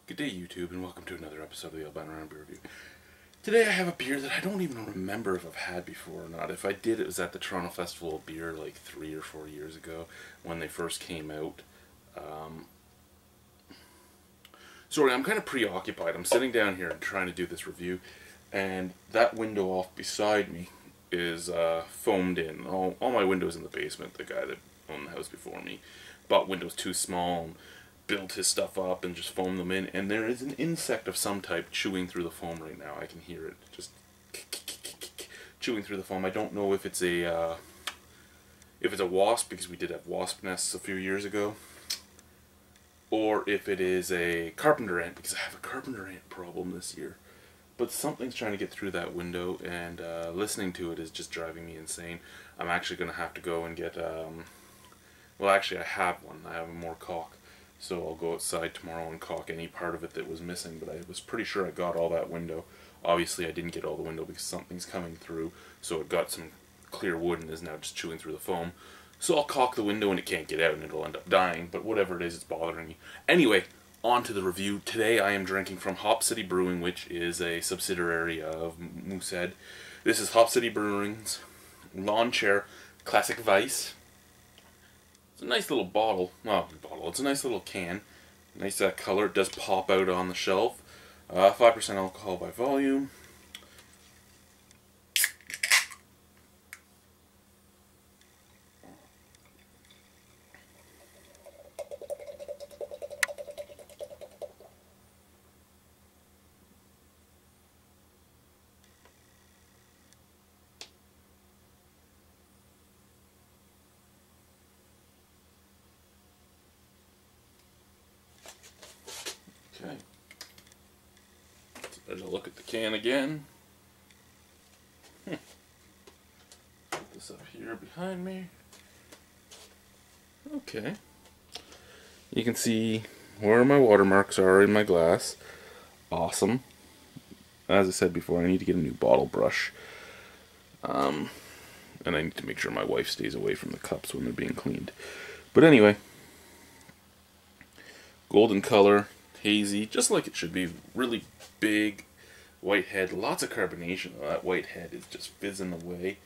Good day, YouTube, and welcome to another episode of the Albino Rhino Beer Review. Today I have a beer that I don't even remember if I've had before or not. If I did, it was at the Toronto Festival of Beer like 3 or 4 years ago when they first came out. Sorry, I'm kind of preoccupied. I'm sitting down here and trying to do this review, and that window off beside me is foamed in. All my windows in the basement, the guy that owned the house before me bought windows too small and built his stuff up and just foamed them in, and there is an insect of some type chewing through the foam right now. I can hear it just chewing through the foam. I don't know if it's a wasp, because we did have wasp nests a few years ago, or if it is a carpenter ant, because I have a carpenter ant problem this year. But something's trying to get through that window, and listening to it is just driving me insane. I'm actually going to have to go and get, well, actually I have one. I have more caulk. So I'll go outside tomorrow and caulk any part of it that was missing, but I was pretty sure I got all that window. Obviously I didn't get all the window because something's coming through, so it got some clear wood and is now just chewing through the foam. So I'll caulk the window and it can't get out and it'll end up dying, but whatever it is, it's bothering me. Anyway, on to the review. Today I am drinking from Hopcity Brewing, which is a subsidiary of Moosehead. This is Hopcity Brewing's Lawn Chair Classic Weisse. It's a nice little bottle. Well, it's a nice little can. Nice color. It does pop out on the shelf. 5% alcohol by volume. Okay. There's a look at the can again. Put this up here behind me. Okay. You can see where my watermarks are in my glass. Awesome. As I said before, I need to get a new bottle brush. And I need to make sure my wife stays away from the cups when they're being cleaned. But anyway. Golden color. Hazy, just like it should be. Really big white head, lots of carbonation. That white head is just fizzing away.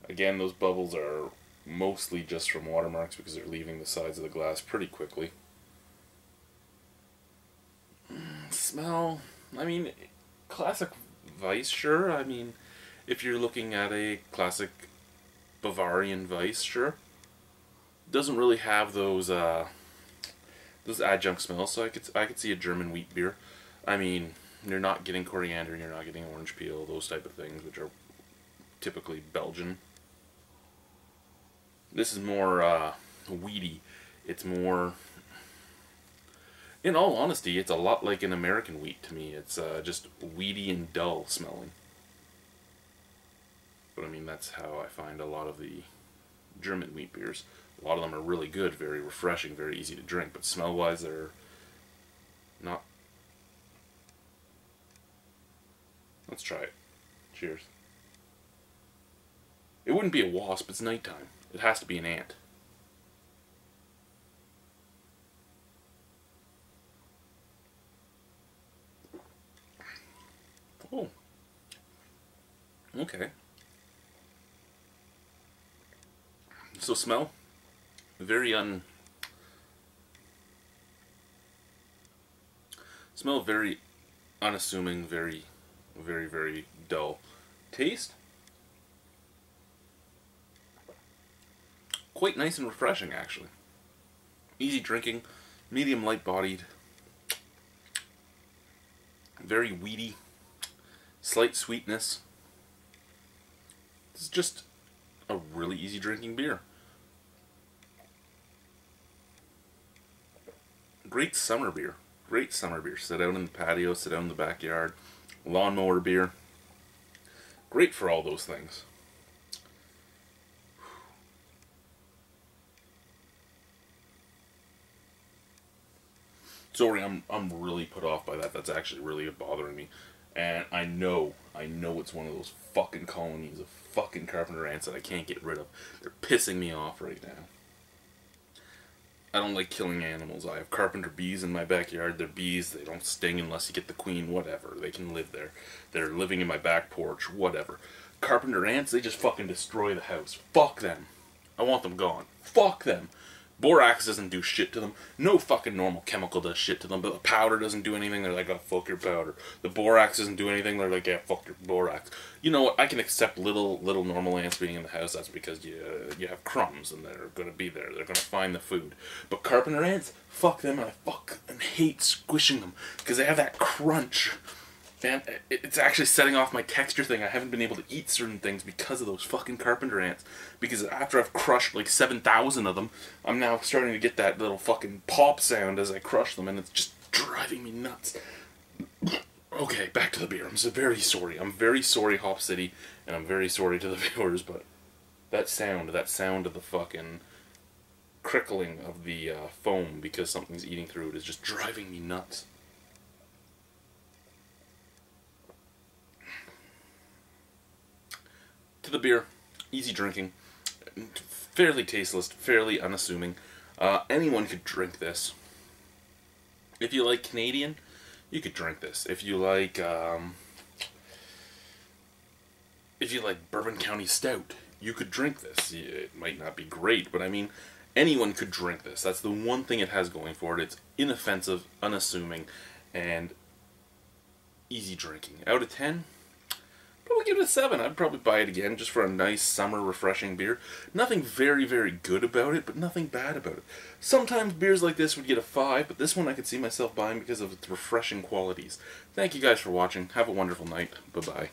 Again, those bubbles are mostly just from watermarks because they're leaving the sides of the glass pretty quickly. Smell, I mean, classic Weisse, sure. I mean, if you're looking at a classic Bavarian Weisse, sure. Doesn't really have those adjunct smells, so I could see a German wheat beer. I mean, you're not getting coriander, you're not getting orange peel, those type of things, which are typically Belgian. This is more wheaty. It's more, in all honesty, it's a lot like an American wheat to me. It's just weedy and dull smelling. But I mean, that's how I find a lot of the German wheat beers. A lot of them are really good, very refreshing, very easy to drink, but smell-wise they're not. Let's try it. Cheers. It wouldn't be a wasp, it's nighttime. It has to be an ant. Oh. Okay. So smell? Very smell very unassuming, very dull. Taste? Quite nice and refreshing, actually. Easy drinking, medium light bodied, very weedy, slight sweetness. This is just a really easy drinking beer. Great summer beer. Great summer beer. Sit out in the patio, sit out in the backyard. Lawnmower beer. Great for all those things. Sorry, I'm really put off by that. That's actually really bothering me. And I know it's one of those fucking colonies of fucking carpenter ants that I can't get rid of. They're pissing me off right now. I don't like killing animals. I have carpenter bees in my backyard. They're bees. They don't sting unless you get the queen. Whatever. They can live there. They're living in my back porch. Whatever. Carpenter ants, they just fucking destroy the house. Fuck them. I want them gone. Fuck them. Borax doesn't do shit to them. No fucking normal chemical does shit to them. But the powder doesn't do anything. They're like, oh, fuck your powder. The borax doesn't do anything. They're like, yeah, fuck your borax. You know what? I can accept little normal ants being in the house. That's because you have crumbs and they're going to be there. They're going to find the food. But carpenter ants, fuck them. And I fucking hate squishing them because they have that crunch. And it's actually setting off my texture thing. I haven't been able to eat certain things because of those fucking carpenter ants. Because after I've crushed like 7,000 of them, I'm now starting to get that little fucking pop sound as I crush them, and it's just driving me nuts. Okay, back to the beer. I'm so very sorry. I'm very sorry, Hop City, and I'm very sorry to the viewers, but that sound of the fucking crickling of the foam because something's eating through it is just driving me nuts. To the beer, easy drinking, fairly tasteless, fairly unassuming. Anyone could drink this. If you like Canadian, you could drink this. If you like Bourbon County Stout, you could drink this. It might not be great, but I mean, anyone could drink this. That's the one thing it has going for it. It's inoffensive, unassuming, and easy drinking. Out of 10, probably give it a 7. I'd probably buy it again just for a nice summer refreshing beer. Nothing very, very good about it, but nothing bad about it. Sometimes beers like this would get a 5, but this one I could see myself buying because of its refreshing qualities. Thank you guys for watching. Have a wonderful night. Bye-bye.